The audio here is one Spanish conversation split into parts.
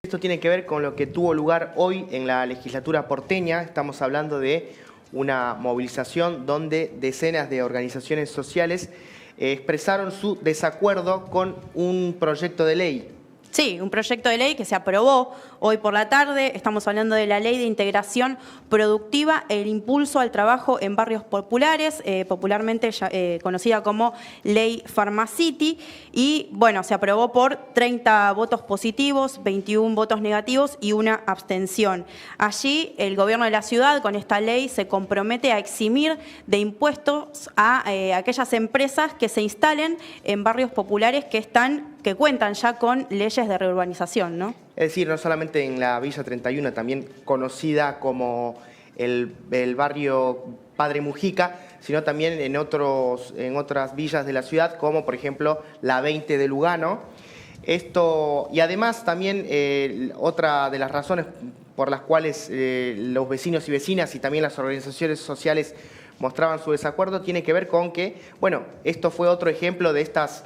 Esto tiene que ver con lo que tuvo lugar hoy en la legislatura porteña. Estamos hablando de una movilización donde decenas de organizaciones sociales expresaron su desacuerdo con un proyecto de ley. Sí, un proyecto de ley que se aprobó hoy por la tarde. Estamos hablando de la Ley de Integración Productiva e el Impulso al Trabajo en Barrios Populares, popularmente conocida como Ley Pharmacity. Y bueno, se aprobó por 30 votos positivos, 21 votos negativos y una abstención. Allí el gobierno de la ciudad con esta ley se compromete a eximir de impuestos a aquellas empresas que se instalen en barrios populares que cuentan ya con leyes de reurbanización, ¿no? Es decir, no solamente en la Villa 31, también conocida como el barrio Padre Mujica, sino también en otras villas de la ciudad, como por ejemplo la 20 de Lugano. Y además también otra de las razones por las cuales los vecinos y vecinas y también las organizaciones sociales mostraban su desacuerdo tiene que ver con que, bueno, esto fue otro ejemplo de estas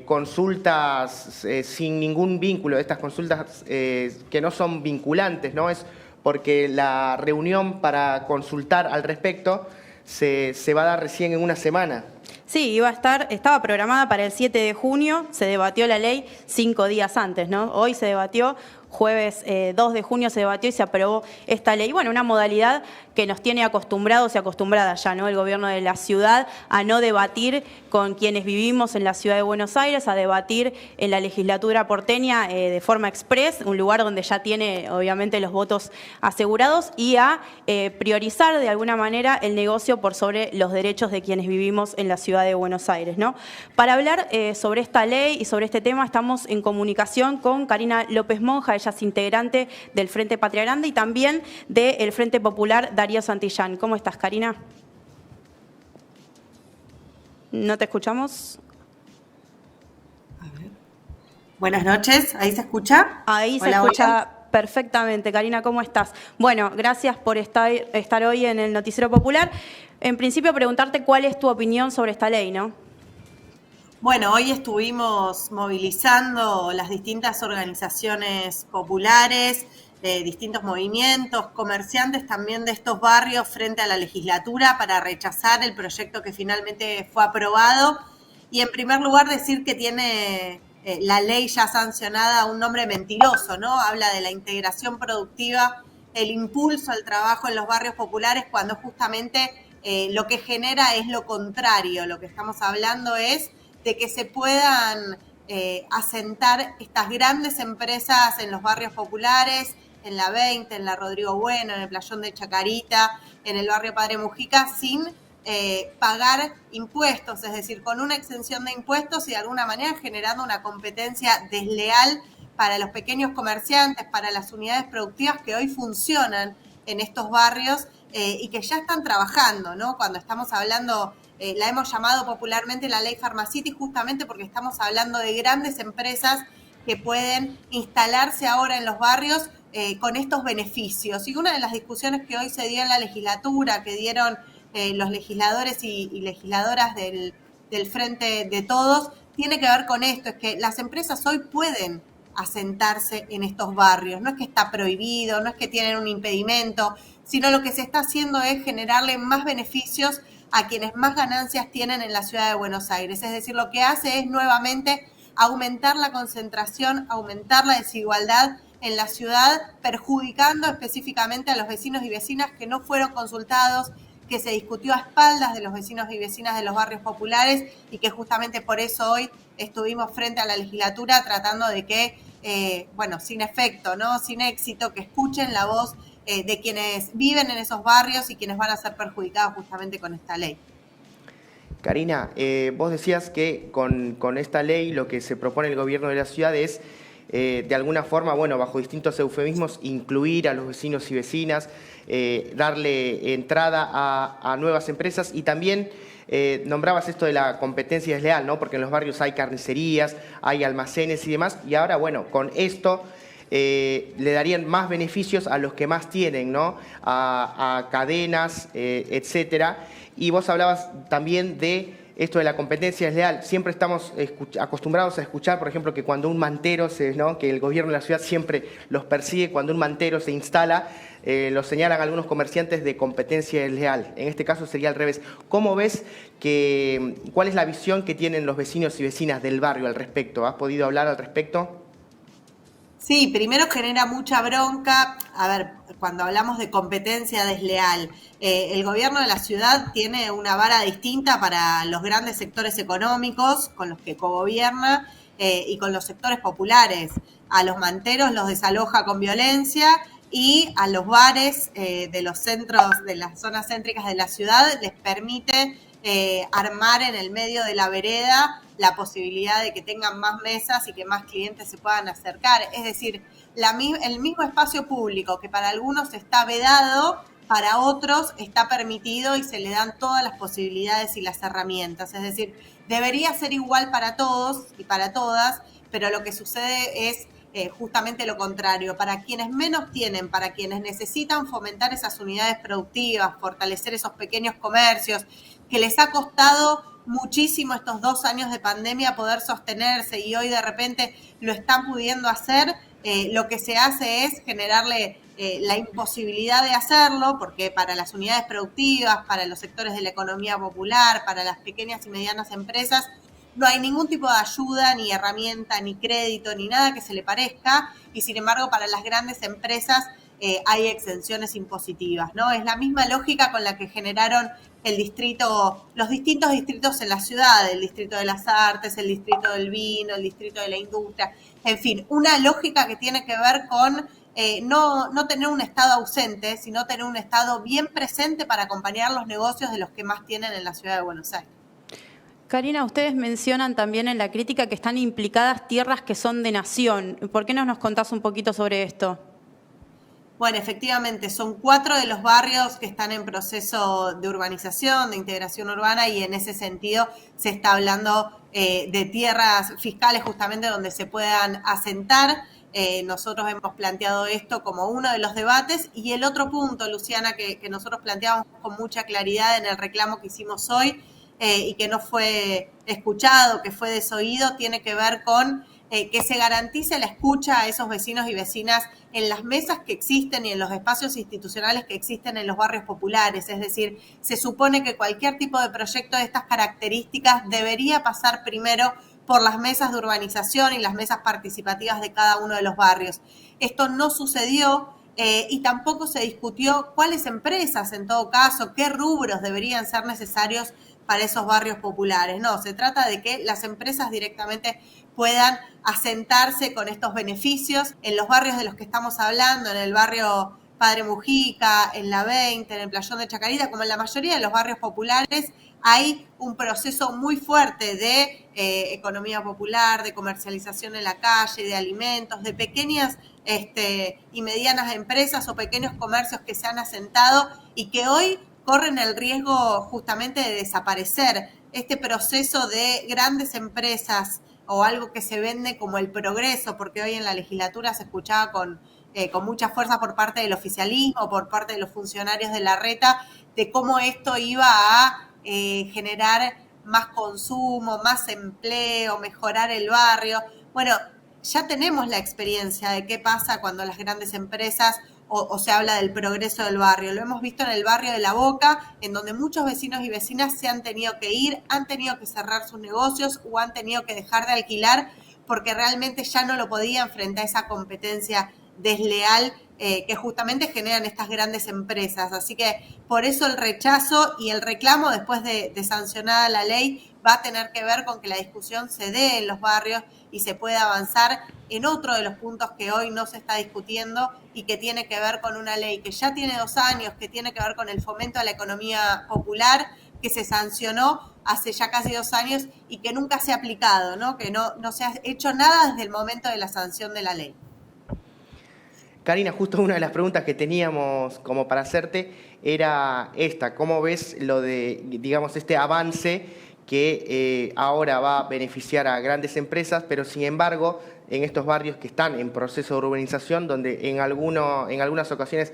consultas sin ningún vínculo, estas consultas que no son vinculantes, ¿no? Es porque la reunión para consultar al respecto se va a dar recién en una semana. Sí, estaba programada para el 7 de junio, se debatió la ley 5 días antes, ¿no? Hoy se debatió, jueves 2 de junio se debatió y se aprobó esta ley. Bueno, una modalidad que nos tiene acostumbrados y acostumbradas ya, ¿no? El gobierno de la ciudad a no debatir con quienes vivimos en la ciudad de Buenos Aires, a debatir en la legislatura porteña de forma express, un lugar donde ya tiene obviamente los votos asegurados, y a priorizar de alguna manera el negocio por sobre los derechos de quienes vivimos en la ciudad de Buenos Aires, ¿no? Para hablar sobre esta ley y sobre este tema estamos en comunicación con Karina López Monja. Ella es integrante del Frente Patria Grande y también del Frente Popular Darío Santillán. ¿Cómo estás, Karina? ¿No te escuchamos? A ver. Buenas noches, ¿ahí se escucha? Ahí se escucha perfectamente. Karina, ¿cómo estás? Bueno, gracias por estar hoy en el Noticiero Popular. En principio, preguntarte cuál es tu opinión sobre esta ley, ¿no? Bueno, hoy estuvimos movilizando las distintas organizaciones populares, distintos movimientos, comerciantes también de estos barrios frente a la legislatura para rechazar el proyecto que finalmente fue aprobado. Y en primer lugar decir que tiene la ley ya sancionada un nombre mentiroso, ¿no? Habla de la integración productiva, el impulso al trabajo en los barrios populares, cuando justamente lo que genera es lo contrario. Lo que estamos hablando es de que se puedan asentar estas grandes empresas en los barrios populares, en la 20, en la Rodrigo Bueno, en el Playón de Chacarita, en el barrio Padre Mujica, sin pagar impuestos, es decir, con una exención de impuestos y de alguna manera generando una competencia desleal para los pequeños comerciantes, para las unidades productivas que hoy funcionan en estos barrios y que ya están trabajando, ¿no? Cuando estamos hablando, la hemos llamado popularmente la Ley Pharmacity, justamente porque estamos hablando de grandes empresas que pueden instalarse ahora en los barrios con estos beneficios. Y una de las discusiones que hoy se dio en la legislatura, que dieron los legisladores y legisladoras del Frente de Todos, tiene que ver con esto, es que las empresas hoy pueden asentarse en estos barrios, no es que está prohibido, no es que tienen un impedimento, sino lo que se está haciendo es generarle más beneficios a quienes más ganancias tienen en la ciudad de Buenos Aires. Es decir, lo que hace es nuevamente aumentar la concentración, aumentar la desigualdad en la ciudad, perjudicando específicamente a los vecinos y vecinas que no fueron consultados, que se discutió a espaldas de los vecinos y vecinas de los barrios populares y que justamente por eso hoy estuvimos frente a la legislatura tratando de que, sin efecto, ¿no? Sin éxito, que escuchen la voz de quienes viven en esos barrios y quienes van a ser perjudicados justamente con esta ley. Karina, vos decías que con esta ley lo que se propone el gobierno de la ciudad es, de alguna forma, bueno, bajo distintos eufemismos, incluir a los vecinos y vecinas, darle entrada a nuevas empresas y también nombrabas esto de la competencia desleal, ¿no? Porque en los barrios hay carnicerías, hay almacenes y demás, y ahora, bueno, con esto le darían más beneficios a los que más tienen, ¿no? A cadenas, etcétera. Y vos hablabas también de esto de la competencia desleal. Siempre estamos acostumbrados a escuchar, por ejemplo, que cuando un mantero, ¿no?, que el gobierno de la ciudad siempre los persigue, cuando un mantero se instala, lo señalan algunos comerciantes de competencia desleal. En este caso sería al revés. ¿Cómo ves cuál es la visión que tienen los vecinos y vecinas del barrio al respecto? ¿Has podido hablar al respecto? Sí, primero genera mucha bronca. A ver, cuando hablamos de competencia desleal, el gobierno de la ciudad tiene una vara distinta para los grandes sectores económicos con los que cogobierna y con los sectores populares. A los manteros los desaloja con violencia y a los bares de los centros, de las zonas céntricas de la ciudad, les permite armar en el medio de la vereda la posibilidad de que tengan más mesas y que más clientes se puedan acercar. Es decir, el mismo espacio público que para algunos está vedado, para otros está permitido y se le dan todas las posibilidades y las herramientas. Es decir, debería ser igual para todos y para todas, pero lo que sucede es justamente lo contrario. Para quienes menos tienen, para quienes necesitan fomentar esas unidades productivas, fortalecer esos pequeños comercios, que les ha costado muchísimo estos 2 años de pandemia poder sostenerse y hoy de repente lo están pudiendo hacer, lo que se hace es generarle la imposibilidad de hacerlo, porque para las unidades productivas, para los sectores de la economía popular, para las pequeñas y medianas empresas, no hay ningún tipo de ayuda, ni herramienta, ni crédito, ni nada que se le parezca, y sin embargo para las grandes empresas hay exenciones impositivas, ¿no? Es la misma lógica con la que generaron los distintos distritos en la ciudad, el distrito de las artes, el distrito del vino, el distrito de la industria, en fin, una lógica que tiene que ver con no tener un Estado ausente, sino tener un Estado bien presente para acompañar los negocios de los que más tienen en la ciudad de Buenos Aires. Karina, ustedes mencionan también en la crítica que están implicadas tierras que son de nación. ¿Por qué no nos contás un poquito sobre esto? Bueno, efectivamente, son 4 de los barrios que están en proceso de urbanización, de integración urbana, y en ese sentido se está hablando de tierras fiscales justamente donde se puedan asentar. Nosotros hemos planteado esto como uno de los debates, y el otro punto, Luciana, que nosotros planteamos con mucha claridad en el reclamo que hicimos hoy y que no fue escuchado, que fue desoído, tiene que ver con que se garantice la escucha a esos vecinos y vecinas en las mesas que existen y en los espacios institucionales que existen en los barrios populares. Es decir, se supone que cualquier tipo de proyecto de estas características debería pasar primero por las mesas de urbanización y las mesas participativas de cada uno de los barrios. Esto no sucedió y tampoco se discutió cuáles empresas, en todo caso, qué rubros deberían ser necesarios para esos barrios populares. No, se trata de que las empresas directamente puedan asentarse con estos beneficios en los barrios de los que estamos hablando, en el barrio Padre Mujica, en la 20, en el Playón de Chacarita, como en la mayoría de los barrios populares, hay un proceso muy fuerte de economía popular, de comercialización en la calle, de alimentos, de pequeñas y medianas empresas o pequeños comercios que se han asentado y que hoy corren el riesgo justamente de desaparecer. Este proceso de grandes empresas o algo que se vende como el progreso, porque hoy en la legislatura se escuchaba con mucha fuerza por parte del oficialismo, por parte de los funcionarios de la reta, de cómo esto iba a generar más consumo, más empleo, mejorar el barrio. Bueno, ya tenemos la experiencia de qué pasa cuando las grandes empresas o se habla del progreso del barrio. Lo hemos visto en el barrio de La Boca, en donde muchos vecinos y vecinas se han tenido que ir, han tenido que cerrar sus negocios o han tenido que dejar de alquilar porque realmente ya no lo podían frente a esa competencia desleal que justamente generan estas grandes empresas. Así que por eso el rechazo y el reclamo después de sancionada la ley va a tener que ver con que la discusión se dé en los barrios y se pueda avanzar en otro de los puntos que hoy no se está discutiendo y que tiene que ver con una ley que ya tiene 2 años, que tiene que ver con el fomento a la economía popular, que se sancionó hace ya casi 2 años y que nunca se ha aplicado, ¿no? Que no se ha hecho nada desde el momento de la sanción de la ley. Karina, justo una de las preguntas que teníamos como para hacerte era esta. ¿Cómo ves lo de, digamos, este avance que ahora va a beneficiar a grandes empresas, pero sin embargo, en estos barrios que están en proceso de urbanización, donde en algunas ocasiones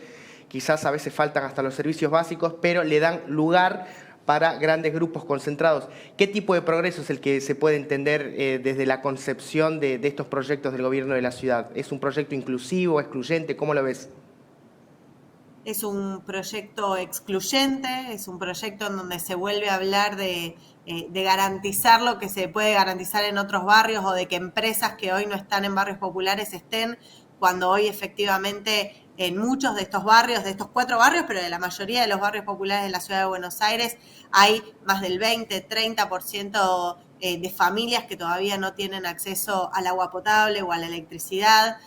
quizás a veces faltan hasta los servicios básicos, pero le dan lugar para grandes grupos concentrados. ¿Qué tipo de progreso es el que se puede entender desde la concepción de estos proyectos del gobierno de la ciudad? ¿Es un proyecto inclusivo, excluyente? ¿Cómo lo ves? Es un proyecto excluyente, es un proyecto en donde se vuelve a hablar de garantizar lo que se puede garantizar en otros barrios o de que empresas que hoy no están en barrios populares estén, cuando hoy efectivamente en muchos de estos barrios, de estos 4 barrios, pero de la mayoría de los barrios populares de la ciudad de Buenos Aires, hay más del 20-30% de familias que todavía no tienen acceso al agua potable o a la electricidad,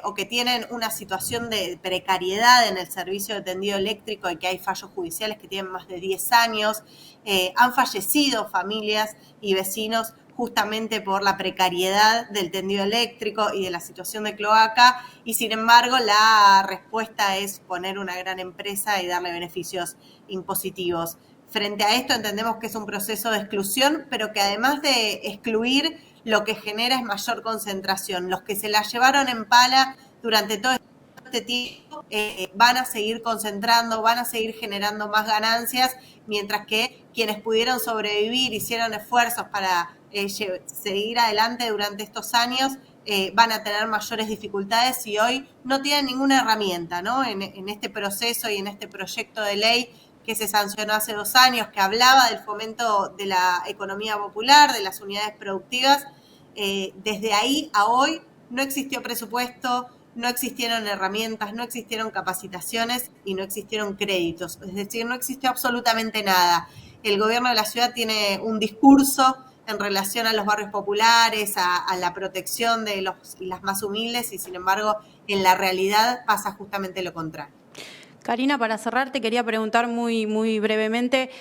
o que tienen una situación de precariedad en el servicio de tendido eléctrico y que hay fallos judiciales que tienen más de 10 años. Han fallecido familias y vecinos justamente por la precariedad del tendido eléctrico y de la situación de cloaca, y sin embargo la respuesta es poner una gran empresa y darle beneficios impositivos. Frente a esto entendemos que es un proceso de exclusión, pero que además de excluir, lo que genera es mayor concentración. Los que se la llevaron en pala durante todo este tiempo van a seguir concentrando, van a seguir generando más ganancias, mientras que quienes pudieron sobrevivir, hicieron esfuerzos para seguir adelante durante estos años, van a tener mayores dificultades y hoy no tienen ninguna herramienta, ¿no? En este proceso y en este proyecto de ley que se sancionó hace 2 años, que hablaba del fomento de la economía popular, de las unidades productivas, desde ahí a hoy no existió presupuesto, no existieron herramientas, no existieron capacitaciones y no existieron créditos. Es decir, no existió absolutamente nada. El gobierno de la ciudad tiene un discurso en relación a los barrios populares, a la protección de los y las más humildes, y sin embargo, en la realidad pasa justamente lo contrario. Karina, para cerrar, te quería preguntar muy brevemente,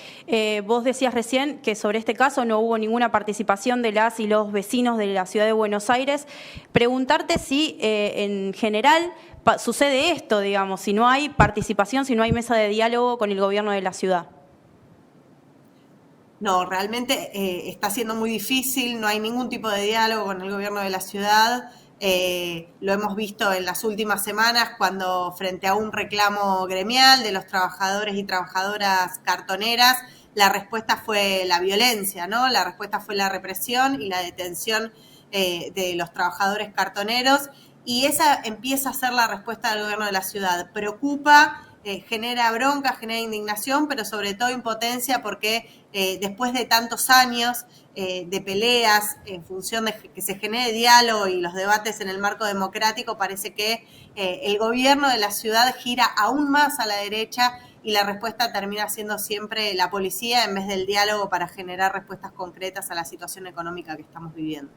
vos decías recién que sobre este caso no hubo ninguna participación de las y los vecinos de la ciudad de Buenos Aires. Preguntarte si en general sucede esto, digamos, si no hay participación, si no hay mesa de diálogo con el gobierno de la ciudad. No, realmente está siendo muy difícil, no hay ningún tipo de diálogo con el gobierno de la ciudad. Lo hemos visto en las últimas semanas cuando frente a un reclamo gremial de los trabajadores y trabajadoras cartoneras, la respuesta fue la violencia, ¿no? La respuesta fue la represión y la detención de los trabajadores cartoneros, y esa empieza a ser la respuesta del gobierno de la ciudad. Preocupa, genera bronca, genera indignación, pero sobre todo impotencia, porque después de tantos años de peleas en función de que se genere diálogo y los debates en el marco democrático, parece que el gobierno de la ciudad gira aún más a la derecha y la respuesta termina siendo siempre la policía en vez del diálogo para generar respuestas concretas a la situación económica que estamos viviendo.